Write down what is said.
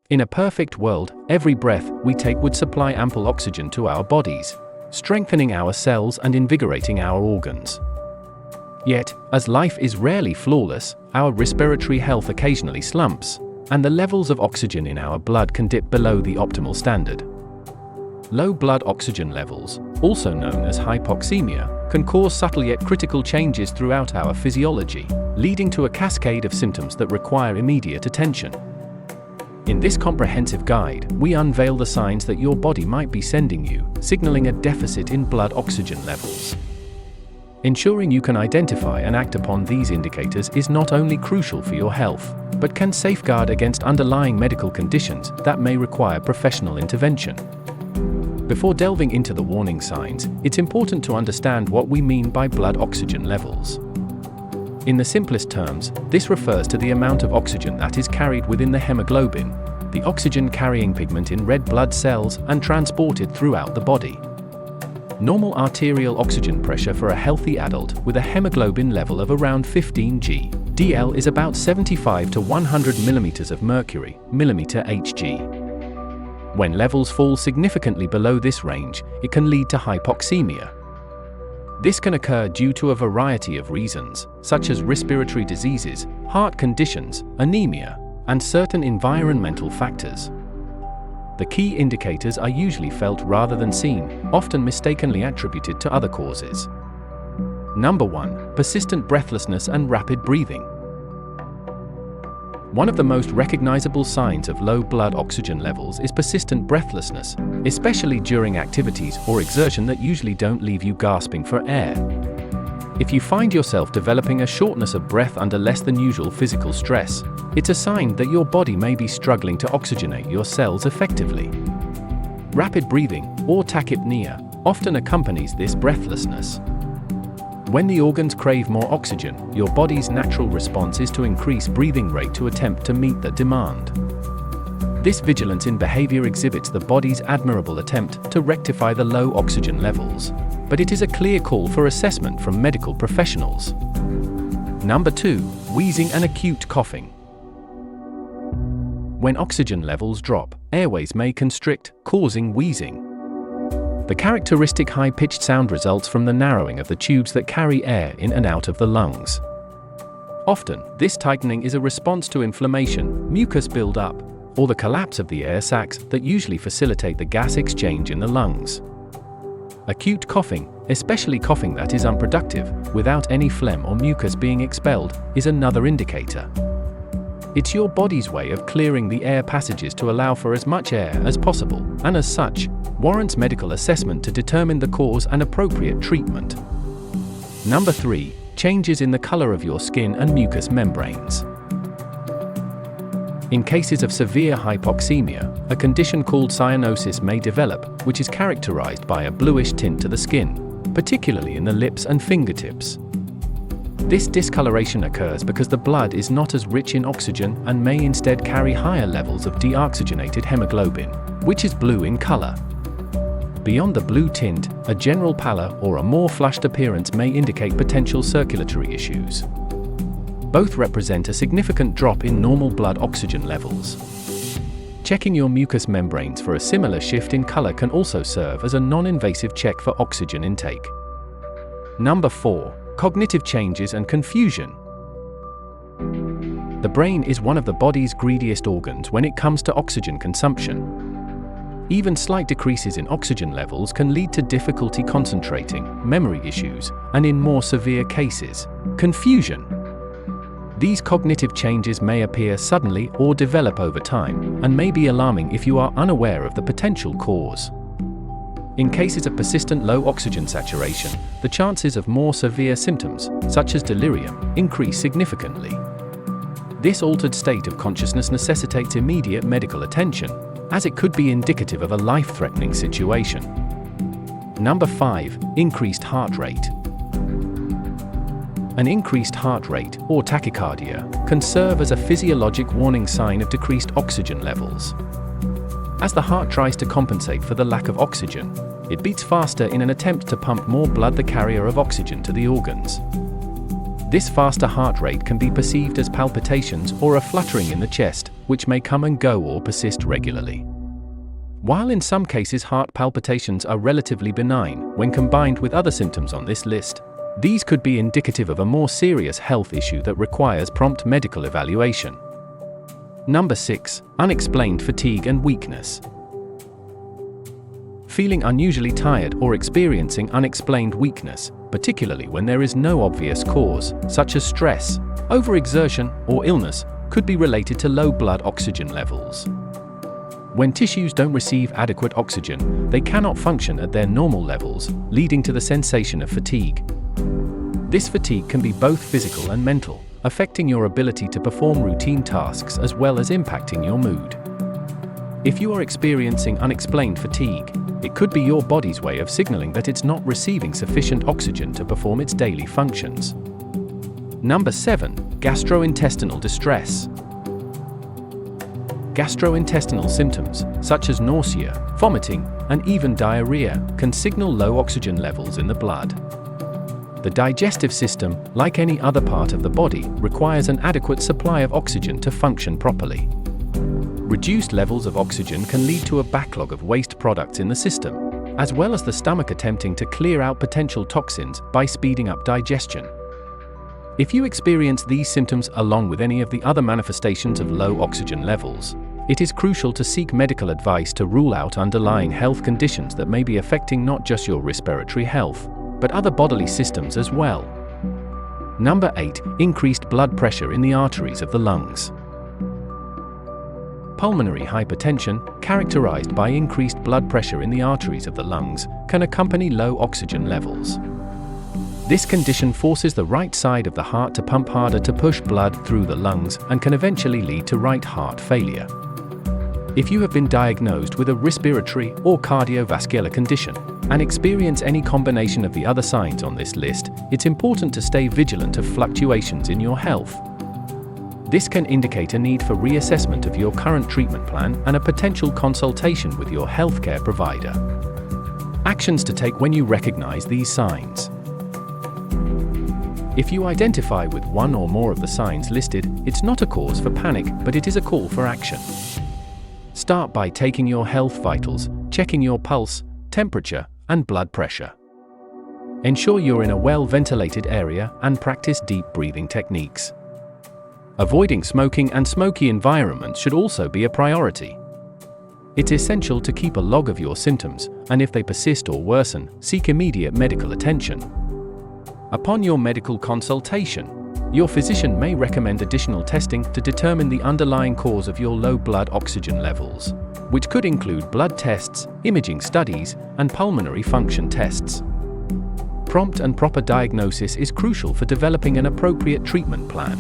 In a perfect world, every breath we take would supply ample oxygen to our bodies, strengthening our cells and invigorating our organs. Yet, as life is rarely flawless, our respiratory health occasionally slumps, and the levels of oxygen in our blood can dip below the optimal standard. Low blood oxygen levels, also known as hypoxemia, can cause subtle yet critical changes throughout our physiology, leading to a cascade of symptoms that require immediate attention. In this comprehensive guide, we unveil the signs that your body might be sending you, signaling a deficit in blood oxygen levels. Ensuring you can identify and act upon these indicators is not only crucial for your health, but can safeguard against underlying medical conditions that may require professional intervention. Before delving into the warning signs, it's important to understand what we mean by blood oxygen levels. In the simplest terms, this refers to the amount of oxygen that is carried within the hemoglobin, the oxygen-carrying pigment in red blood cells, and transported throughout the body. Normal arterial oxygen pressure for a healthy adult with a hemoglobin level of around 15 g/dl is about 75 to 100 mm of mercury, mmHg. When levels fall significantly below this range, it can lead to hypoxemia. This can occur due to a variety of reasons, such as respiratory diseases, heart conditions, anemia, and certain environmental factors. The key indicators are usually felt rather than seen, often mistakenly attributed to other causes. Number 1. Persistent breathlessness and rapid breathing. One of the most recognizable signs of low blood oxygen levels is persistent breathlessness, especially during activities or exertion that usually don't leave you gasping for air. If you find yourself developing a shortness of breath under less than usual physical stress, it's a sign that your body may be struggling to oxygenate your cells effectively. Rapid breathing, or tachypnea, often accompanies this breathlessness. When the organs crave more oxygen, your body's natural response is to increase breathing rate to attempt to meet the demand. This vigilance in behavior exhibits the body's admirable attempt to rectify the low oxygen levels, but it is a clear call for assessment from medical professionals. Number 2. Wheezing and acute coughing. When oxygen levels drop, airways may constrict, causing wheezing. The characteristic high-pitched sound results from the narrowing of the tubes that carry air in and out of the lungs. Often, this tightening is a response to inflammation, mucus buildup, or the collapse of the air sacs that usually facilitate the gas exchange in the lungs. Acute coughing, especially coughing that is unproductive, without any phlegm or mucus being expelled, is another indicator. It's your body's way of clearing the air passages to allow for as much air as possible, and as such, warrants medical assessment to determine the cause and appropriate treatment. Number 3. Changes in the color of your skin and mucous membranes. In cases of severe hypoxemia, a condition called cyanosis may develop, which is characterized by a bluish tint to the skin, particularly in the lips and fingertips. This discoloration occurs because the blood is not as rich in oxygen and may instead carry higher levels of deoxygenated hemoglobin, which is blue in color. Beyond the blue tint, a general pallor or a more flushed appearance may indicate potential circulatory issues. Both represent a significant drop in normal blood oxygen levels. Checking your mucous membranes for a similar shift in color can also serve as a non-invasive check for oxygen intake. Number 4. Cognitive changes and confusion. The brain is one of the body's greediest organs when it comes to oxygen consumption. Even slight decreases in oxygen levels can lead to difficulty concentrating, memory issues, and in more severe cases, confusion. These cognitive changes may appear suddenly or develop over time, and may be alarming if you are unaware of the potential cause. In cases of persistent low oxygen saturation, the chances of more severe symptoms, such as delirium, increase significantly. This altered state of consciousness necessitates immediate medical attention, as it could be indicative of a life-threatening situation. Number 5. Increased heart rate. An increased heart rate, or tachycardia, can serve as a physiologic warning sign of decreased oxygen levels. As the heart tries to compensate for the lack of oxygen, it beats faster in an attempt to pump more blood, the carrier of oxygen, to the organs. This faster heart rate can be perceived as palpitations or a fluttering in the chest, which may come and go or persist regularly. While in some cases heart palpitations are relatively benign, when combined with other symptoms on this list, these could be indicative of a more serious health issue that requires prompt medical evaluation. Number 6. Unexplained fatigue and weakness. Feeling unusually tired or experiencing unexplained weakness, particularly when there is no obvious cause, such as stress, overexertion, or illness, could be related to low blood oxygen levels. When tissues don't receive adequate oxygen, they cannot function at their normal levels, leading to the sensation of fatigue. This fatigue can be both physical and mental, affecting your ability to perform routine tasks as well as impacting your mood. If you are experiencing unexplained fatigue, it could be your body's way of signaling that it's not receiving sufficient oxygen to perform its daily functions. Number 7. Gastrointestinal distress. Gastrointestinal symptoms, such as nausea, vomiting, and even diarrhea, can signal low oxygen levels in the blood. The digestive system, like any other part of the body, requires an adequate supply of oxygen to function properly. Reduced levels of oxygen can lead to a backlog of waste products in the system, as well as the stomach attempting to clear out potential toxins by speeding up digestion. If you experience these symptoms along with any of the other manifestations of low oxygen levels, it is crucial to seek medical advice to rule out underlying health conditions that may be affecting not just your respiratory health, but other bodily systems as well. Number 8. Increased blood pressure in the arteries of the lungs. Pulmonary hypertension, characterized by increased blood pressure in the arteries of the lungs, can accompany low oxygen levels. This condition forces the right side of the heart to pump harder to push blood through the lungs and can eventually lead to right heart failure. If you have been diagnosed with a respiratory or cardiovascular condition and experience any combination of the other signs on this list, it's important to stay vigilant of fluctuations in your health. This can indicate a need for reassessment of your current treatment plan and a potential consultation with your healthcare provider. Actions to take when you recognize these signs. If you identify with one or more of the signs listed, it's not a cause for panic, but it is a call for action. Start by taking your health vitals, checking your pulse, temperature, and blood pressure. Ensure you're in a well-ventilated area and practice deep breathing techniques. Avoiding smoking and smoky environments should also be a priority. It's essential to keep a log of your symptoms, and if they persist or worsen, seek immediate medical attention. Upon your medical consultation, your physician may recommend additional testing to determine the underlying cause of your low blood oxygen levels, which could include blood tests, imaging studies, and pulmonary function tests. Prompt and proper diagnosis is crucial for developing an appropriate treatment plan.